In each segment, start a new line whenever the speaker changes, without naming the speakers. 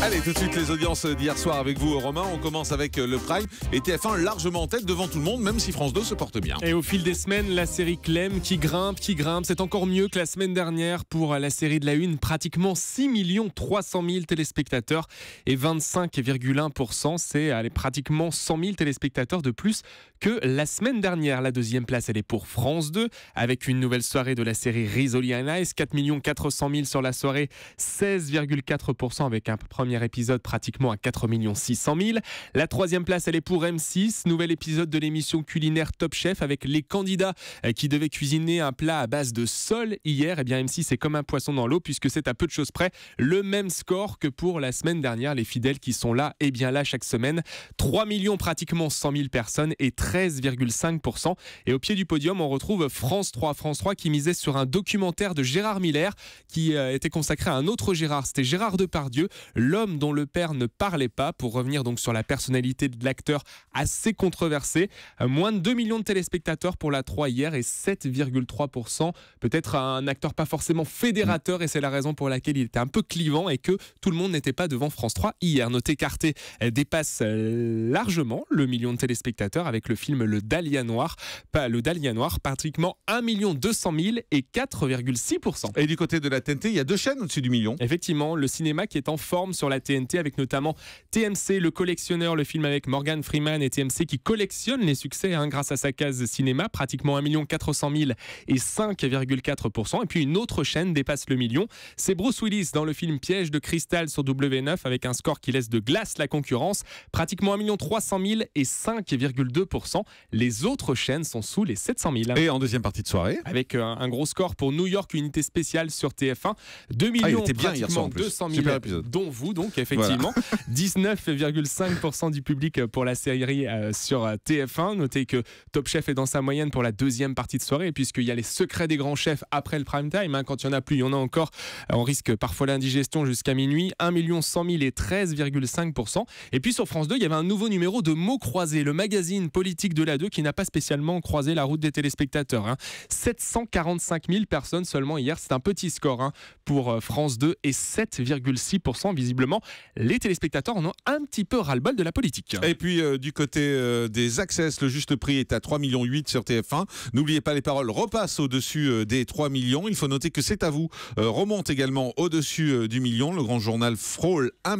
Allez, tout de suite les audiences d'hier soir avec vous, Romain. On commence avec le Prime et TF1 largement en tête devant tout le monde, même si France 2 se porte bien.
Et au fil des semaines, la série Clem qui grimpe. C'est encore mieux que la semaine dernière pour la série de la Une. Pratiquement 6 300 000 téléspectateurs et 25,1%. C'est pratiquement 100 000 téléspectateurs de plus que la semaine dernière. La deuxième place, elle est pour France 2 avec une nouvelle soirée de la série Rizzoli and Ice. 4 400 000 sur la soirée, 16,4% avec un premier épisode pratiquement à 4 600 000. La troisième place, elle est pour M6. Nouvel épisode de l'émission culinaire Top Chef avec les candidats qui devaient cuisiner un plat à base de sole hier. Eh bien, M6 est comme un poisson dans l'eau puisque c'est à peu de choses près le même score que pour la semaine dernière. Les fidèles qui sont là, et bien là chaque semaine. 3 millions pratiquement 100 000 personnes et 13,5%. Et au pied du podium, on retrouve France 3. France 3 qui misait sur un documentaire de Gérard Miller qui était consacré à un autre Gérard. C'était Gérard Depardieu, l'homme dont le père ne parlait pas, pour revenir donc sur la personnalité de l'acteur assez controversé. Moins de 2 millions de téléspectateurs pour la 3 hier et 7,3%. Peut-être un acteur pas forcément fédérateur et c'est la raison pour laquelle il était un peu clivant et que tout le monde n'était pas devant France 3 hier. Notez qu'Arte dépasse largement le million de téléspectateurs avec le film Le Dahlia Noir. Le Dahlia Noir, pratiquement 1 200 000 et 4,6%.
Et du côté de la TNT, il y a 2 chaînes au-dessus du million.
Effectivement, le cinéma qui est en forme sur la TNT avec notamment TMC, Le Collectionneur, le film avec Morgan Freeman et TMC qui collectionne les succès grâce à sa case cinéma, pratiquement 1 400 000 et 5,4%. Et puis une autre chaîne dépasse le million, c'est Bruce Willis dans le film Piège de cristal sur W9 avec un score qui laisse de glace la concurrence, pratiquement 1 300 000 et 5,2%. Les autres chaînes sont sous les 700 000.
Et en deuxième partie de soirée,
avec un gros score pour New York, unité spéciale sur TF1, 2 millions pratiquement 200 000, dont vous donc effectivement, voilà. 19,5% du public pour la série sur TF1. Notez que Top Chef est dans sa moyenne pour la deuxième partie de soirée, puisqu'il y a les secrets des grands chefs après le prime time. Quand il n'y en a plus, il y en a encore. On risque parfois l'indigestion jusqu'à minuit. 1 100 000 et 13,5%. Et puis sur France 2, il y avait un nouveau numéro de Mots croisés, le magazine politique de la 2 qui n'a pas spécialement croisé la route des téléspectateurs. 745 000 personnes seulement hier. C'est un petit score pour France 2 et 7,6%. Visiblement, les téléspectateurs en ont un petit peu ras-le-bol de la politique.
Et puis du côté des Access, le juste prix est à 3,8 millions sur TF1. N'oubliez pas, les paroles repassent au-dessus des 3 millions. Il faut noter que C'est à vous remonte également au-dessus du million. Le grand journal frôle 1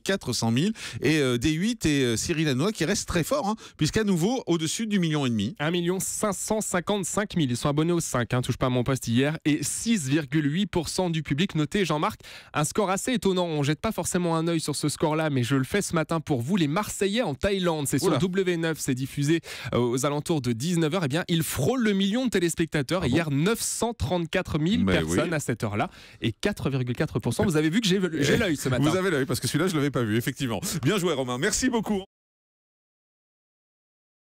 400 000 et D8 et Cyril Hanouna qui reste très fort puisqu'à nouveau au-dessus du 1,5 million.
1 555 000. Ils sont abonnés au 5, touche pas à mon poste hier. Et 6,8% du public. Notez, Jean-Marc, un score assez étonnant. On jette pas forcément un œil sur ce score-là, mais je le fais ce matin pour vous. Les Marseillais en Thaïlande, c'est sur W9, c'est diffusé aux alentours de 19h. Eh bien, ils frôlent le million de téléspectateurs. Hier, 934 000 personnes à cette heure-là et 4,4%. Vous avez vu que j'ai l'œil ce matin.
Vous avez l'œil parce que celui-là, je l'avais pas vu, effectivement. Bien joué, Romain. Merci beaucoup.